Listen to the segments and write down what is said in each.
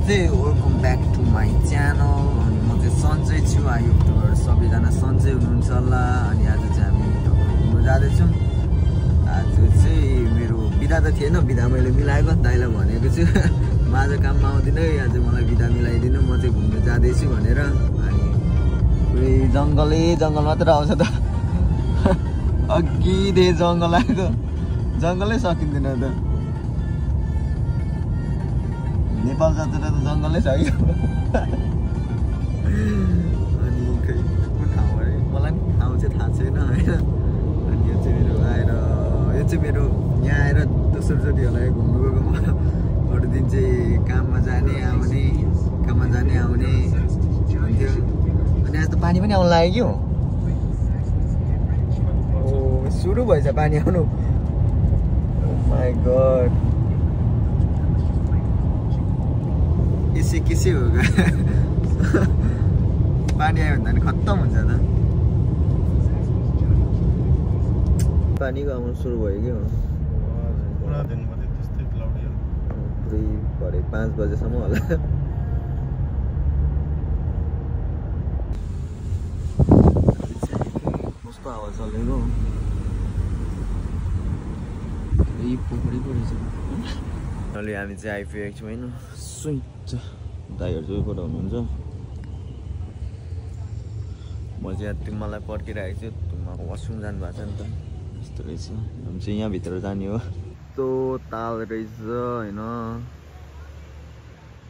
नमस्ते welcome back to my channel अनि म चाहिँ सन्चै छु आई होप तपाईहरु सबैजना सन्चै हुनुहुन्छ होला अनि आज चाहिँ हामी घुम्न जाँदैछौँ आज चाहिँ मेरो बिदा त थिएन बिदा मैले मिलाएको दाइलाई भनेको छु म आज काममा आउँदिनँ आज मलाई बिदा मिलाइदिनु म चाहिँ घुम्न जाँदैछु भनेर अनि पुरै जंगल मात्र आउँछ त अघिदेखि जंगल आएको जंगलै सकिँदैन त नेपाल जात्रा त जंगलै छ कि अनि खै कुन ठाउँ अरे मलाई पनि ठाउँ चाहिँ थाहा छैन होइन अनि यो चाहिँ मेरो यहाँ आएर दोस्रोचोटि होला घुम्नु गएको म अरू दिन चाहिँ काममा जाने आउने हुन्थ्यो अनि आज त पानी पनि आउनु लाग्यो कि हो सुरु भएछ पानी आउनु माई गड किसी होगा पानी आयो भने त खत्तम हुन्छ त पानीको आउनु सुरु भयो कि पुरा दिनभरि त्यस्तै क्लाउडी हो पुरै भरे 5 बजेसम्म होला कस्तो हावा चलेको यही पोखरी पो रहेछ अहिले हामी चाहिँ आइपुगेको छौँ होइन सुन्छ दाइहरू चाहिँ उयोबाट हुनुहुन्छ म चाहिँ यहाँ मलाई पर्खिरहेको छु तुम्हाको वासरुम जानुभएको छ नि त यस्तो रहेछ हामी चाहिँ यहाँभित्र जाने हो यस्तो ताल रहेछ होइन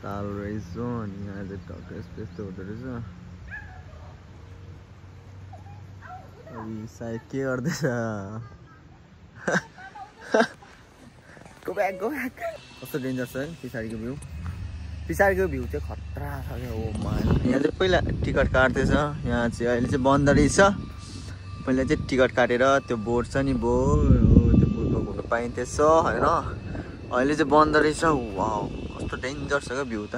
ताल रहेछ अनि यहाँ चाहिँ टक्क यस्तो हुँदो रहेछ अनि सायद के गर्दैछ Go back. कस्तो डेन्जर छ है पछाडिको भ्यू चाहिँ खतरा छ क्या ओ माय यहाँ चाहिँ पहिला टिकट काट्दैछ यहाँ चाहिँ अहिले चाहिँ बन्द रहेछ पहिला चाहिँ टिकट काटेर त्यो बोर्ड छ नि त्यो बोर्डमा घुम्नु पाइन्थेछ होइन अहिले चाहिँ बन्द रहेछ वाउ कस्तो डेन्जर छ क्या भ्यू त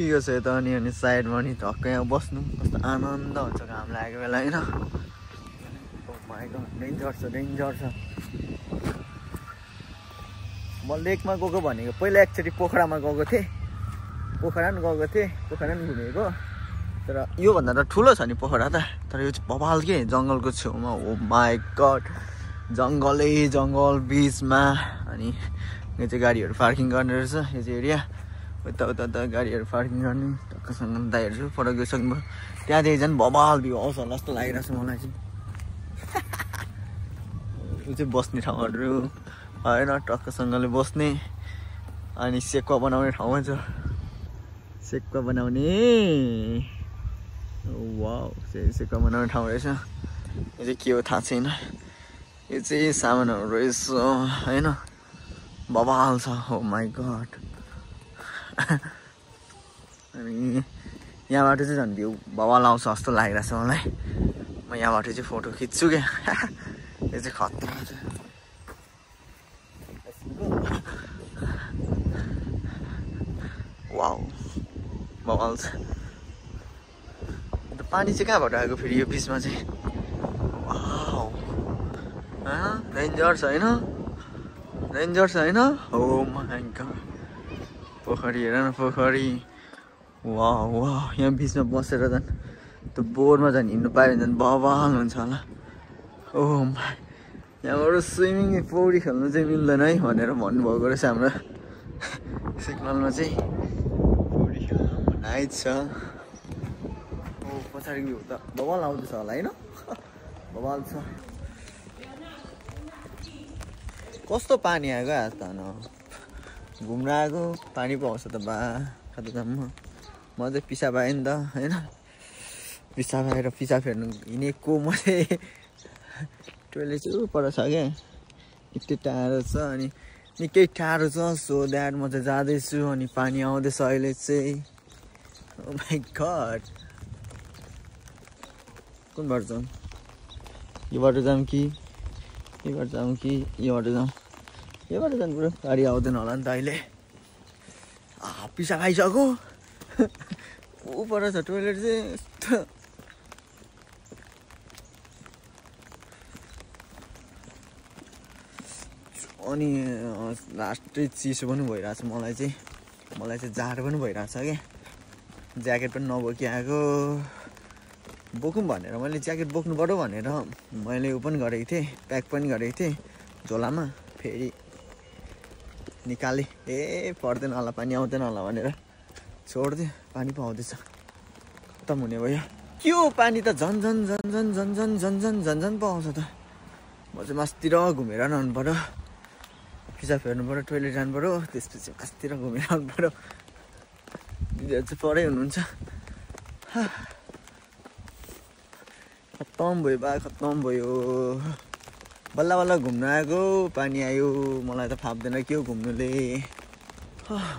यो छ त अनि साइडमा नि धक्क यहाँ बस्नु कस्तो आनन्द हुन्छ घाम लागेको बेला होइन ओ माय गड डेन्जर छ म लेकमा गएको भनेको पहिला एकचोटि पोखरामा गएको थिएँ पोखरा पनि घुमेको तर योभन्दा त ठुलो छ नि पोखरा त तर यो चाहिँ बवाल के जङ्गलको छेउमा ओ माई गड जङ्गल बिचमा अनि यो चाहिँ गाडीहरू पार्किङ गर्ने रहेछ यो चाहिँ एरिया उता गाडीहरू पार्किङ गर्ने टक्कसँग दाइहरू चाहिँ फरक गइसक्नु त्यहाँदेखि झन् बवाल भ्यू आउँछ होला जस्तो लागिरहेको छ मलाई चाहिँ यो चाहिँ बस्ने ठाउँहरू होइन टक्कसँगले बस्ने अनि सेक्वा बनाउने ठाउँमा छ सेक्वा बनाउने वाउ सेक्वा बनाउने ठाउँ रहेछ यो चाहिँ के हो थाहा छैन यो चाहिँ सामानहरू रहेछ होइन बवाल छ हो माई गड अनि यहाँबाट चाहिँ झन् भ्यू बवाल आउँछ जस्तो लागिरहेछ मलाई म यहाँबाट चाहिँ फोटो खिच्छु क्या यो चाहिँ खतरा छ वाउ बवाल छ पानी चाहिँ कहाँबाट आएको फेरि यो बिचमा चाहिँ वाउ डेन्जर छ होइन हो माई गड पोखरी हेर न पोखरी वाउ यहाँ बिचमा बसेर झन् त्यो बोर्डमा झन् हिँड्नु पायो भने झन् बवाल हुन्छ होला ओ माई यहाँबाट स्विमिङ पौडी खेल्नु चाहिँ मिल्दैन है भनेर भन्नुभएको रहेछ हाम्रो सिग्नलमा चाहिँ पौडी खेल्नु नाइट छ ओ पछाडिको भ्यू त बवाल आउँदैछ होला होइन बवाल छ कस्तो पानी आएको आज त घुम्न आएको पानी पो आउँछ त बा खाँदासम्म म चाहिँ पिसाब आएँ नि त होइन पिसाब आएर पिसाब फेर्नु हिँडेको म चाहिँ टोइलेट चाहिँ पर छ क्या यति टाढो छ अनि निकै टाढो छ सो द्याट म चाहिँ जाँदैछु अनि पानी आउँदैछ अहिले चाहिँ ओ माई गड कुन बाटो जाउँ यो बाटो जाउँ कि योबाट जाउँ पुरो गाडी आउँदैन होला नि त अहिले पिसा खाइसक्यो ऊ पर छ टोइलेट चाहिँ यस्तो अनि लास्टै चिसो पनि भइरहेछ मलाई चाहिँ मलाई चाहिँ जाडो पनि भइरहेछ क्या ज्याकेट पनि नबोकी आएको बोकौँ भनेर मैले ज्याकेट बोक्नु पर्यो भनेर मैले उ पनि गरेको थिएँ प्याक पनि गरेको थिएँ झोलामा फेरि निकालेँ पर्दैन होला पानी आउँदैन होला भनेर छोडिदिएँ पानी पो आउँदैछ खत्तम हुने भयो के हो पानी त झन् झन् झन् झन् झन् झन् झन् झन् झन् झन् पो आउँछ त म चाहिँ मासतिर घुमेर रहनु पर्यो पिसाब फेर्नु पर्यो टोइलेट जानु पर्यो त्यसपछि मासतिर घुमेर आउनु पर्यो दिदीहरू चाहिँ परै हुनुहुन्छ खत्तम भयो बा खत्तम भयो बल्ल बल्ल घुम्न आएको पानी आयो मलाई त फाप्दैन के हो घुम्नुले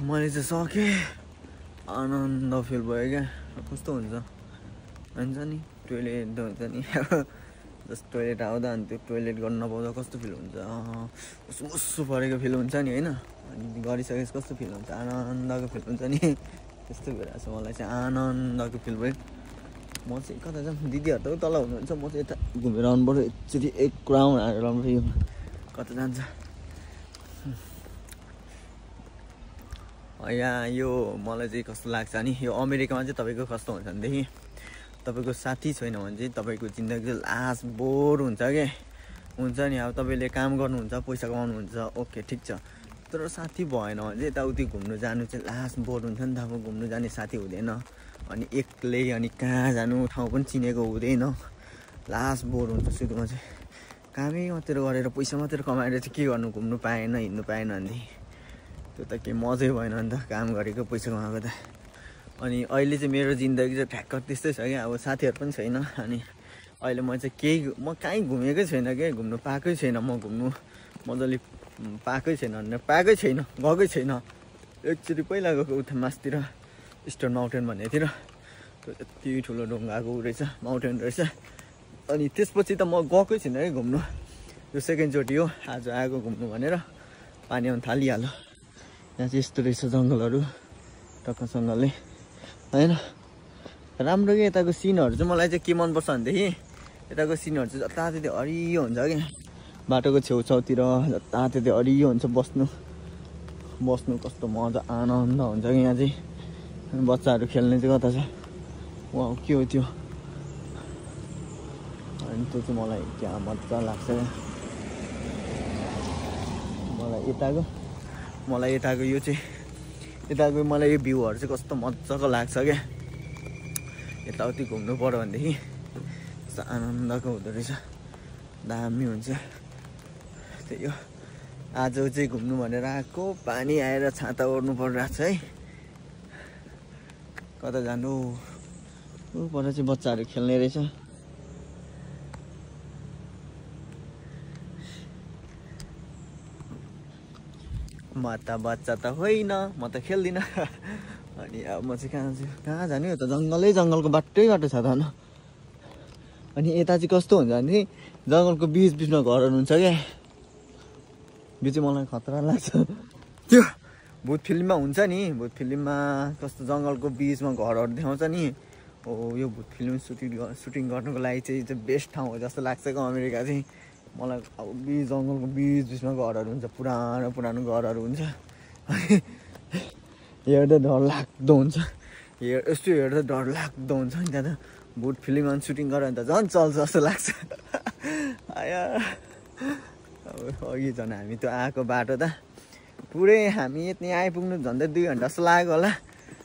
मैले चाहिँ सकेँ आनन्द फिल भयो क्या कस्तो हुन्छ हुन्छ नि टोइलेट हुन्छ नि जस्ट टोइलेट आउँदा अनि त्यो टोइलेट गर्नु नपाउँदा कस्तो फिल हुन्छ मुसु परेको फिल हुन्छ नि होइन अनि गरिसकेपछि कस्तो फिल हुन्छ आनन्दको फिल हुन्छ नि त्यस्तो भइरहेको छ मलाई चाहिँ आनन्दको फिल भयो म चाहिँ कता जाऊँ दिदीहरू त तल हुनुहुन्छ म चाहिँ यता घुमेर आउनु पऱ्यो एकचोटि एक राउन्ड हालेर आउनु पऱ्यो कता जान्छ यहाँ यो मलाई चाहिँ कस्तो लाग्छ नि यो अमेरिकामा चाहिँ तपाईँको कस्तो हुन्छ भनेदेखि तपाईँको साथी छैन भने चाहिँ तपाईँको जिन्दगी चाहिँ लास्ट बोर हुन्छ क्या हुन्छ नि अब तपाईँले काम गर्नुहुन्छ पैसा कमाउनुहुन्छ ओके ठिक छ तर साथी भएन भने चाहिँ यताउति घुम्नु जानु चाहिँ लास्ट बोर हुन्छ नि त अब घुम्नु जाने साथी हुँदैन अनि एक्लै अनि कहाँ जानु ठाउँ पनि चिनेको हुँदैन लास्ट बोर हुन्छ सुरुमा चाहिँ कामै मात्रै गरेर पैसा मात्रै कमाएर चाहिँ के गर्नु घुम्नु पाएन हिँड्नु पाएन भने त्यो त केही मजै भएन नि त काम गरेको पैसा कमाएको त अनि अहिले चाहिँ मेरो जिन्दगी चाहिँ ठ्याक्क त्यस्तै छ क्या अब साथीहरू पनि छैन अनि अहिले म चाहिँ केही म कहीँ घुमेकै छैन क्या घुम्नु पाएकै छैन म घुम्नु मजाले पाएकै छैन भने पाएकै छैन गएकै छैन एकचोटि पहिला गएको उता मासतिर स्टोन माउन्टेन भन्नेतिर त्यो यति ठुलो ढुङ्गाको रहेछ माउन्टेन रहेछ अनि त्यसपछि त म गएकै छैन है घुम्नु यो सेकेन्डचोटि हो आज आएको घुम्नु भनेर पानी आउनु थालिहाल्यो यहाँ चाहिँ यस्तो रहेछ जङ्गलहरू टक्कसँगले होइन राम्रो क्या यताको सिनहरू चाहिँ मलाई चाहिँ के मनपर्छ भनेदेखि यताको सिनहरू चाहिँ जताततै हरियो हुन्छ क्या बाटोको छेउछाउतिर जताततै हरियो हुन्छ बस्नु कस्तो मजा आनन्द हुन्छ कि यहाँ चाहिँ बच्चाहरू खेल्ने चाहिँ कता छ वाउ के हो त्यो अनि त्यो चाहिँ मलाई क्या मजा लाग्छ क्या मलाई यताको यो चाहिँ यताको मलाई यो भ्यूहरू चाहिँ कस्तो मजाको लाग्छ क्या यताउति घुम्नु पर्यो भनेदेखि कस्तो आनन्दको हुँदो रहेछ दामी हुन्छ त्यही हो आज चाहिँ घुम्नु भनेर आएको पानी आएर छाता ओर्नु परिरहेको छ है कता जानु पर चाहिँ बच्चाहरू खेल्ने रहेछ म त बच्चा त होइन म त खेल्दिनँ अनि अब म चाहिँ कहाँ जानु यो त जङ्गलको बाटो छ त होइन अनि यता चाहिँ कस्तो हुन्छ भने जङ्गलको बिचमा घरहरू हुन्छ क्या यो चाहिँ मलाई खतरा लाग्छ त्यो भूत फिल्ममा हुन्छ नि भूत फिल्ममा कस्तो जङ्गलको बिचमा घरहरू देखाउँछ नि हो यो भूत फिल्म सुटिङ गर्नुको लागि चाहिँ बेस्ट ठाउँ हो जस्तो लाग्छ क्या अमेरिका चाहिँ मलाई अब जङ्गलको बिचमा घरहरू हुन्छ पुरानो घरहरू हुन्छ हेर्दा डरलाग्दो हुन्छ यस्तो हेर्दा डरलाग्दो हुन्छ नि त्यहाँ त भूत फिल्ममा सुटिङ गरेर त झन् चल्छ जस्तो लाग्छ आया अब अघि झन् हामी त्यो आएको बाटो त पुरै हामी यति आइपुग्नु झन्डै 2 घन्टा जस्तो लाग्यो होला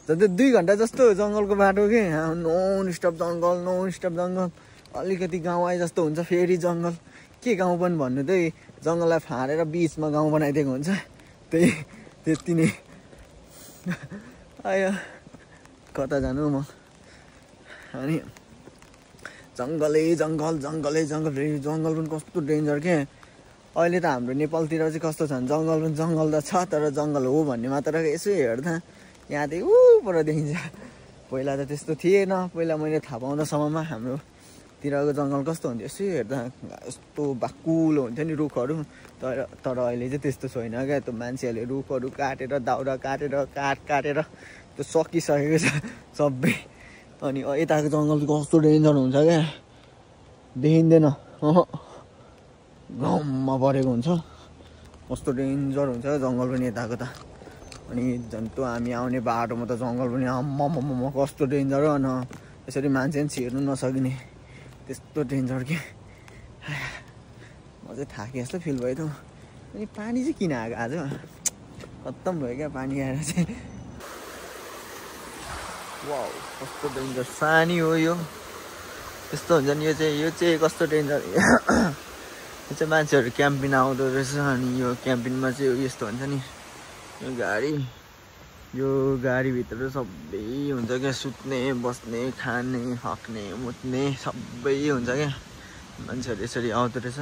झन्डै 2 घन्टा जस्तो जङ्गलको बाटो के नन स्टप जङ्गल अलिकति गाउँ आए जस्तो हुन्छ फेरि जङ्गल के गाउँ पनि भन्नु त्यही जङ्गललाई फाँडेर बिचमा गाउँ बनाइदिएको हुन्छ त्यति नै आयो कता जानु म अनि जङ्गलै जङ्गल पनि कस्तो डेन्जर के अहिले त हाम्रो नेपालतिर चाहिँ कस्तो छ भने जङ्गल त छ तर जङ्गल हो भन्ने मात्र यसो हेर्दा यहाँदेखि पर देखिन्छ पहिला त त्यस्तो थिएन पहिला मैले थाहा पाउँदासम्ममा हाम्रोतिरको जङ्गल कस्तो हुन्थ्यो यसो हेर्दा यस्तो बाक्कुलो हुन्थ्यो नि रुखहरू तर अहिले चाहिँ त्यस्तो छैन क्या त्यो मान्छेहरूले रुखहरू काटेर दाउरा काटेर त्यो सकिसकेको छ सबै अनि यताको जङ्गल कस्तो डेन्जर हुन्छ क्या देखिँदैन गाउँमा परेको हुन्छ कस्तो डेन्जर हुन्छ जङ्गल पनि यताको त अनि जन्तु हामी आउने बाटोमा त जङ्गल पनि आम्म कस्तो डेन्जर हो न यसरी मान्छे पनि छिर्नु नसकिने त्यस्तो डेन्जर के म चाहिँ थाके जस्तो फिल भयो त अनि पानी चाहिँ किन आएको आज खत्तम भयो क्या पानी आएर चाहिँ वाउ कस्तो डेन्जर सानी हो यो यस्तो हुन्छ नि यो चाहिँ कस्तो डेन्जर यो चाहिँ मान्छेहरू क्याम्पिङ आउँदो रहेछ अनि यो क्याम्पिङमा चाहिँ यस्तो हुन्छ नि यो गाडीभित्र सबै हुन्छ क्या सुत्ने बस्ने खाने हक्ने मुत्ने सबै हुन्छ क्या मान्छेहरू यसरी आउँदो रहेछ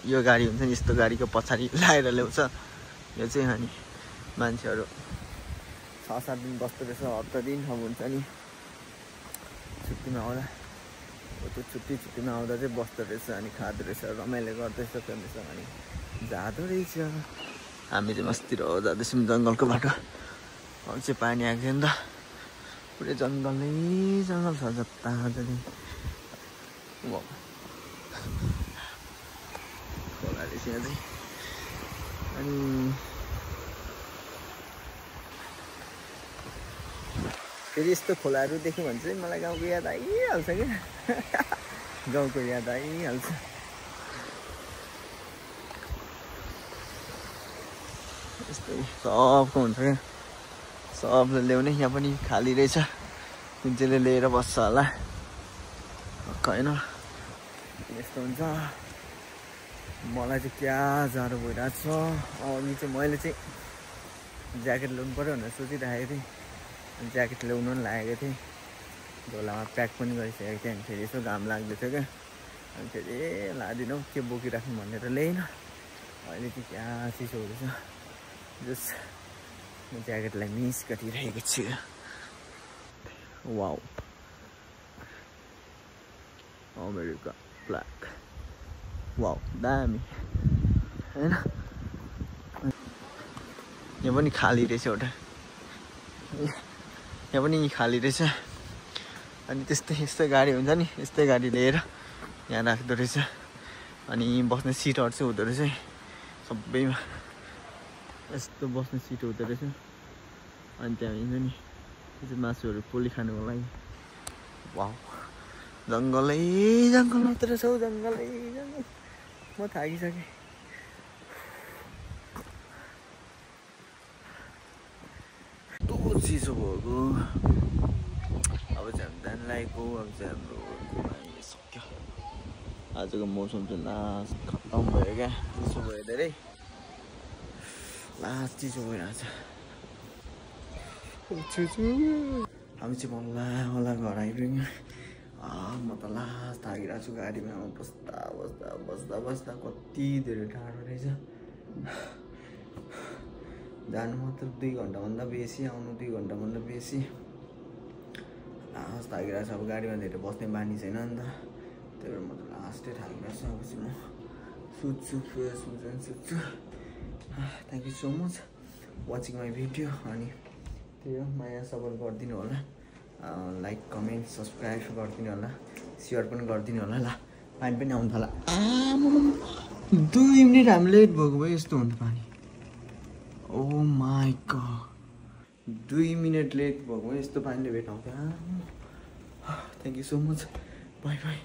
यो गाडी हुन्छ नि यस्तो गाडीको पछाडि लाएर ल्याउँछ यो चाहिँ अनि मान्छेहरू 6-7 दिन बस्दो रहेछ हप्ता दिन अब हुन्छ नि छुट्टीमा आउँदा त्यो छुट्टीमा आउँदा चाहिँ बस्दो रहेछ अनि खाँदो रहेछ रमाइलो गर्दैछ फ्यामिलीसँग अनि जाँदो रहेछ हामी चाहिँ मस्तिर जाँदैछौँ जङ्गलको बाटो अब चाहिँ पानी आएको थियो नि त पुरै जङ्गल छ जता जति खोला रहेछ यहाँ चाहिँ अनि फेरि यस्तो खोलाहरू देख्यो भने चाहिँ मलाई गाउँको याद आइहाल्छ क्या गाउँको याद आइहाल्छ यस्तै सबको हुन्छ क्या सबले ल्याउने यहाँ पनि खाली रहेछ कुन चाहिँले लिएर बस्छ होला होइन यस्तो हुन्छ मलाई चाहिँ क्या जाडो भइरहेको छ अनि चाहिँ मैले चाहिँ ज्याकेट ल्याउनु पऱ्यो भनेर सोचिरहेको थिएँ ज्याकेट ल्याउनु पनि लागेको थिएँ झोलामा प्याक पनि गरिसकेको थिएँ अनि फेरि यसो घाम लाग्दैथ्यो क्या अनि फेरि लादिनँ के बोकिराख्नु भनेर ल्याइनँ अहिले चाहिँ क्या चिसो हुँदैछ जस म ज्याकेटलाई मिस गरिरहेको छु वाउ अमेरिका फ्ल्याग वाउ दामी होइन यहाँ पनि खाली रहेछ एउटा यहाँ पनि खाली रहेछ अनि यस्तै गाडी हुन्छ नि यस्तै गाडी लिएर यहाँ राख्दो रहेछ अनि बस्ने सिटहरू चाहिँ हुँदो रहेछ सबैमा यस्तो बस्ने सिट हुँदो रहेछ अनि त्यहाँ हुन्छ नि त्यो चाहिँ मासुहरू पोली खानुको लागि वाउ जङ्गलै जङ्गल मात्र रहेछ हौ जङ्गलै जङ्गल म थाकिसकेँ चिसो भएको अब चाहिँ हामी जान लागेको अब चाहिँ हाम्रो सक्यो आजको मौसम चाहिँ लास्ट खत्तम भयो क्या चिसो भयो धेरै लास्ट चिसो भइरहेछ हामी चाहिँ बल्ल घर आइपुग्यौँ म त लास्ट थाकिरहेको छु गाडीमा बस्दा कति धेरै टाढो रहेछ जानु मात्र 2 घन्टाभन्दा बेसी आउनु 2 घन्टाभन्दा बेसी लास्ट थाकिरहेको छ अब गाडीमा धेरै बस्ने बानी छैन नि त त्यही भएर म त लास्टै थाकिरहेको छु अब चाहिँ म सुत्छु फ्रेस हुन्छ नि सुत्छु thank you so much watching my video अनि त्यही हो माया सपोर्ट गरिदिनु होला लाइक कमेन्ट सब्सक्राइब गरिदिनु होला सेयर पनि गरिदिनु होला ल पानी पनि आउनु होला 2 मिनट हामी लेट भएको भयो यस्तो हुन्छ पानी Oh my god 2 minute late भएको यस्तो पानीले भेटाउँछ thank you so much bye by